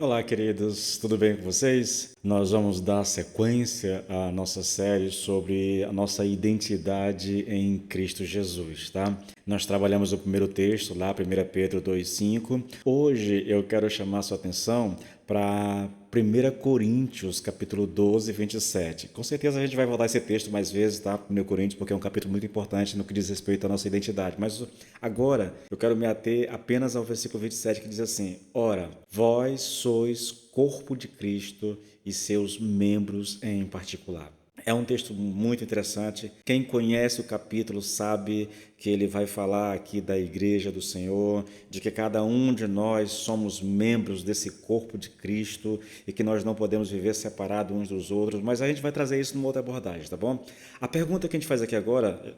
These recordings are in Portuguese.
Olá, queridos, tudo bem com vocês? Nós vamos dar sequência à nossa série sobre a nossa identidade em Cristo Jesus, tá? Nós trabalhamos o primeiro texto lá, 1 Pedro 2,5. Hoje eu quero chamar a sua atenção para 1 Coríntios, capítulo 12, 27. Com certeza a gente vai voltar esse texto mais vezes, tá? 1 Coríntios, porque é um capítulo muito importante no que diz respeito à nossa identidade. Mas agora eu quero me ater apenas ao versículo 27, que diz assim: Ora, vós sois corpo de Cristo e seus membros em particular. É um texto muito interessante. Quem conhece o capítulo sabe que ele vai falar aqui da igreja do Senhor, de que cada um de nós somos membros desse corpo de Cristo e que nós não podemos viver separados uns dos outros, mas a gente vai trazer isso numa outra abordagem, tá bom? A pergunta que a gente faz aqui agora,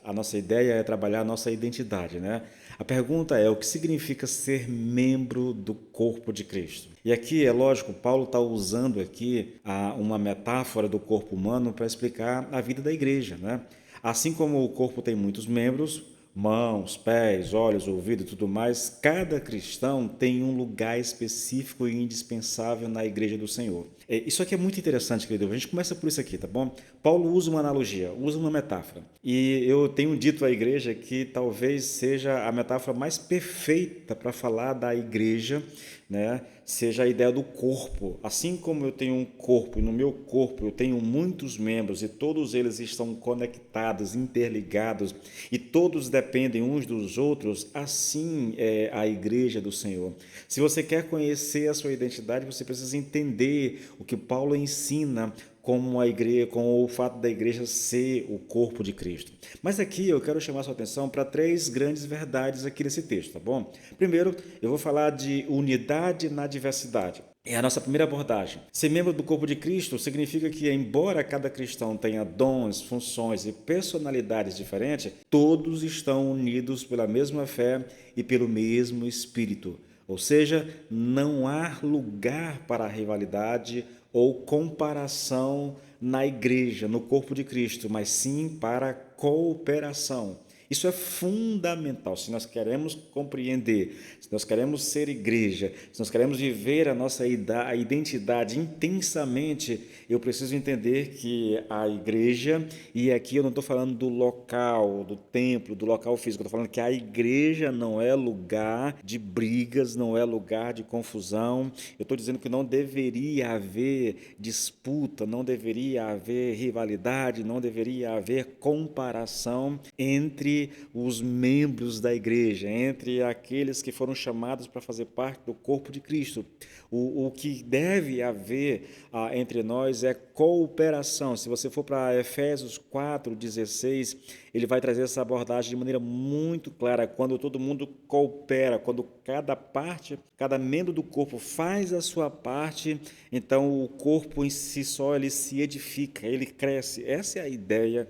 a nossa ideia é trabalhar a nossa identidade, né? A pergunta é: o que significa ser membro do corpo de Cristo? E aqui, é lógico, Paulo está usando aqui uma metáfora do corpo humano para explicar a vida da igreja, né? Assim como o corpo tem muitos membros, mãos, pés, olhos, ouvido e tudo mais, cada cristão tem um lugar específico e indispensável na igreja do Senhor. Isso aqui é muito interessante, querido. A gente começa por isso aqui, tá bom? Paulo usa uma analogia, usa uma metáfora. E eu tenho dito à igreja que talvez seja a metáfora mais perfeita para falar da igreja, né? Seja a ideia do corpo. Assim como eu tenho um corpo e no meu corpo eu tenho muitos membros e todos eles estão conectados, interligados e todos dependem uns dos outros, assim é a igreja do Senhor. Se você quer conhecer a sua identidade, você precisa entender o que Paulo ensina como a igreja, com o fato da igreja ser o corpo de Cristo. Mas aqui eu quero chamar a sua atenção para três grandes verdades aqui nesse texto, tá bom? Primeiro, eu vou falar de unidade na diversidade. É a nossa primeira abordagem. Ser membro do corpo de Cristo significa que, embora cada cristão tenha dons, funções e personalidades diferentes, todos estão unidos pela mesma fé e pelo mesmo Espírito. Ou seja, não há lugar para a rivalidade ou comparação na igreja, no corpo de Cristo, mas sim para a cooperação. Isso é fundamental. Se nós queremos compreender, se nós queremos ser igreja, se nós queremos viver a nossa identidade intensamente, eu preciso entender que a igreja, e aqui eu não estou falando do local, do templo, do local físico, eu estou falando que a igreja não é lugar de brigas, não é lugar de confusão. Eu estou dizendo que não deveria haver disputa, não deveria haver rivalidade, não deveria haver comparação entre os membros da igreja, entre aqueles que foram chamados para fazer parte do corpo de Cristo. O que deve haver entre nós é cooperação. Se você for para Efésios 4,16, ele vai trazer essa abordagem de maneira muito clara, quando todo mundo coopera, quando cada parte, cada membro do corpo faz a sua parte, então o corpo em si só ele se edifica, ele cresce. Essa é a ideia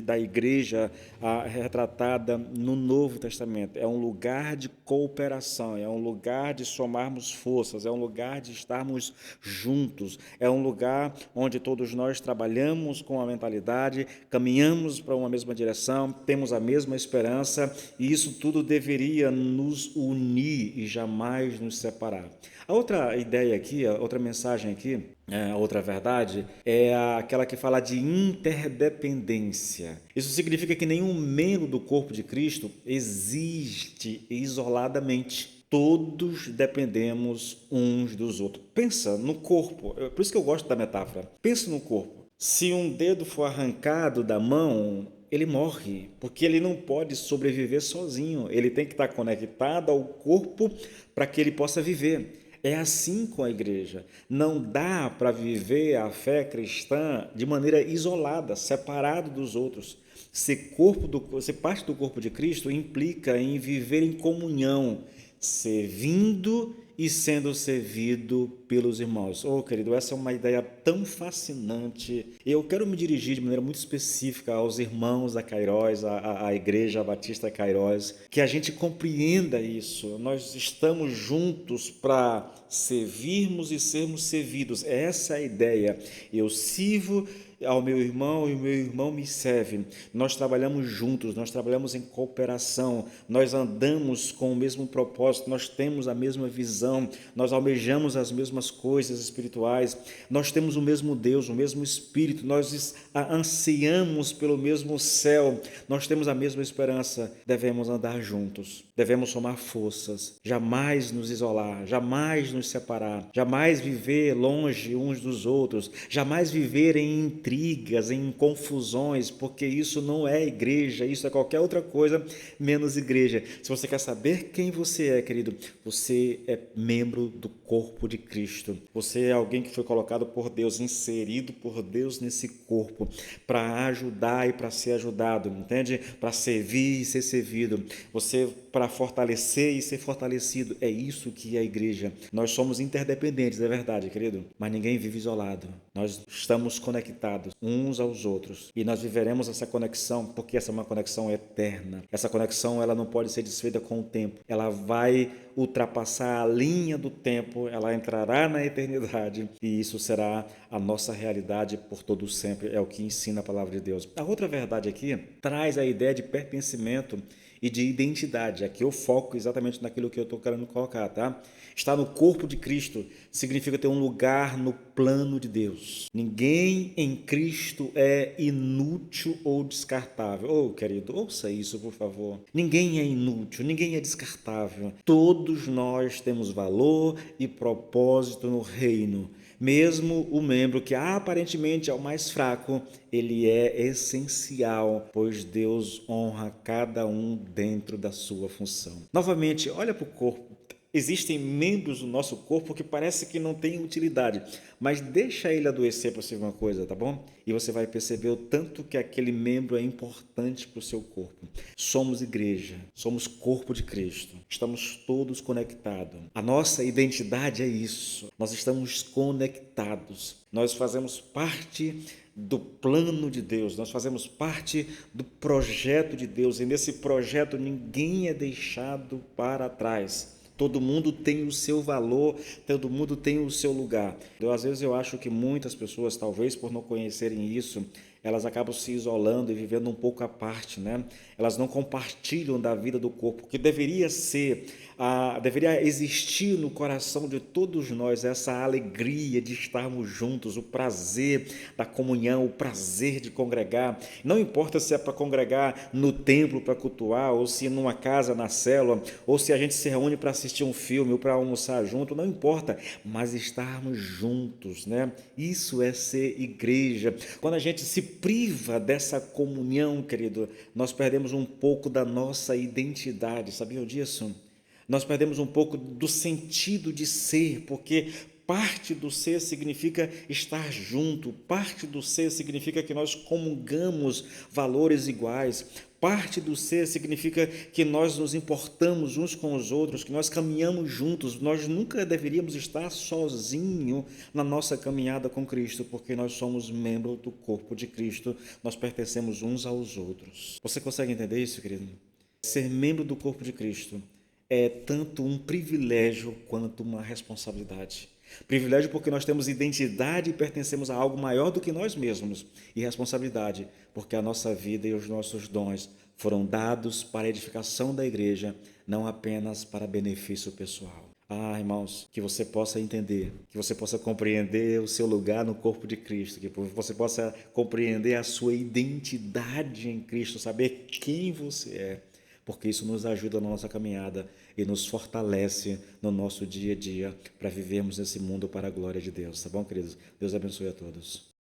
da igreja retratada no Novo Testamento. É um lugar de cooperação, é um lugar de somarmos forças, é um lugar de estarmos juntos, é um lugar onde todos nós trabalhamos com a mentalidade, caminhamos para uma mesma direção, temos a mesma esperança, e isso tudo deveria nos unir e jamais nos separar. A outra ideia aqui, a outra mensagem aqui, a outra verdade, é aquela que fala de interdependência. Isso significa que nenhum membro do corpo de Cristo existe isoladamente. Todos dependemos uns dos outros. Pensa no corpo, por isso que eu gosto da metáfora. Pensa no corpo. Se um dedo for arrancado da mão, ele morre, porque ele não pode sobreviver sozinho. Ele tem que estar conectado ao corpo para que ele possa viver. É assim com a igreja. Não dá para viver a fé cristã de maneira isolada, separado dos outros. Ser parte do corpo de Cristo implica em viver em comunhão, servindo e sendo servido pelos irmãos. Oh, querido, essa é uma ideia tão fascinante. Eu quero me dirigir de maneira muito específica aos irmãos da Cairós, à Igreja Batista Cairós, que a gente compreenda isso. Nós estamos juntos para servirmos e sermos servidos. Essa é a ideia. Eu sirvo ao meu irmão e o meu irmão me serve. Nós trabalhamos juntos, nós trabalhamos em cooperação, nós andamos com o mesmo propósito, nós temos a mesma visão, nós almejamos as mesmas coisas espirituais, nós temos o mesmo Deus, o mesmo Espírito, nós ansiamos pelo mesmo céu, nós temos a mesma esperança. Devemos andar juntos, devemos somar forças, jamais nos isolar, jamais nos separar, jamais viver longe uns dos outros, jamais viver em intrigas, em confusões, porque isso não é igreja, isso é qualquer outra coisa menos igreja. Se você quer saber quem você é, querido, você é membro do corpo de Cristo. Você é alguém que foi colocado por Deus, inserido por Deus nesse corpo, para ajudar e para ser ajudado, entende? Para servir e ser servido. Você para fortalecer e ser fortalecido. É isso que é a igreja. Nós somos interdependentes, é verdade, querido, mas ninguém vive isolado. Nós estamos conectados uns aos outros e nós viveremos essa conexão porque essa é uma conexão eterna. Essa conexão ela não pode ser desfeita com o tempo. Ela vai ultrapassar a linha do tempo, ela entrará na eternidade e isso será a nossa realidade por todo sempre. É o que ensina a palavra de Deus. A outra verdade aqui traz a ideia de pertencimento e de identidade. Aqui eu foco exatamente naquilo que eu estou querendo colocar, tá? Estar no corpo de Cristo significa ter um lugar no plano de Deus. Ninguém em Cristo é inútil ou descartável. Oh, querido, ouça isso, por favor. Ninguém é inútil, ninguém é descartável. Todos nós temos valor e propósito no reino. Mesmo o membro que aparentemente é o mais fraco, ele é essencial, pois Deus honra cada um dentro da sua função. Novamente, olha para o corpo. Existem membros do nosso corpo que parece que não têm utilidade, mas deixa ele adoecer para você ver uma coisa, tá bom? E você vai perceber o tanto que aquele membro é importante para o seu corpo. Somos igreja, somos corpo de Cristo, estamos todos conectados. A nossa identidade é isso, nós estamos conectados, nós fazemos parte do plano de Deus, nós fazemos parte do projeto de Deus e nesse projeto ninguém é deixado para trás. Todo mundo tem o seu valor, todo mundo tem o seu lugar. Às vezes eu acho que muitas pessoas, talvez por não conhecerem isso, elas acabam se isolando e vivendo um pouco à parte, né? Elas não compartilham da vida do corpo, que deveria ser, deveria existir no coração de todos nós essa alegria de estarmos juntos, o prazer da comunhão, o prazer de congregar. Não importa se é para congregar no templo para cultuar, ou se numa casa, na célula, ou se a gente se reúne para assistir um filme ou para almoçar junto, não importa, mas estarmos juntos, né? Isso é ser igreja. Quando a gente se priva dessa comunhão, querido, nós perdemos um pouco da nossa identidade, sabiam disso? Nós perdemos um pouco do sentido de ser, porque parte do ser significa estar junto, parte do ser significa que nós comungamos valores iguais, parte do ser significa que nós nos importamos uns com os outros, que nós caminhamos juntos. Nós nunca deveríamos estar sozinhos na nossa caminhada com Cristo, porque nós somos membros do corpo de Cristo, nós pertencemos uns aos outros. Você consegue entender isso, querido? Ser membro do corpo de Cristo é tanto um privilégio quanto uma responsabilidade. Privilégio porque nós temos identidade e pertencemos a algo maior do que nós mesmos. E responsabilidade porque a nossa vida e os nossos dons foram dados para a edificação da igreja, não apenas para benefício pessoal. Ah, irmãos, que você possa entender, que você possa compreender o seu lugar no corpo de Cristo, que você possa compreender a sua identidade em Cristo, saber quem você é, porque isso nos ajuda na nossa caminhada e nos fortalece no nosso dia a dia para vivermos esse mundo para a glória de Deus. Tá bom, queridos? Deus abençoe a todos.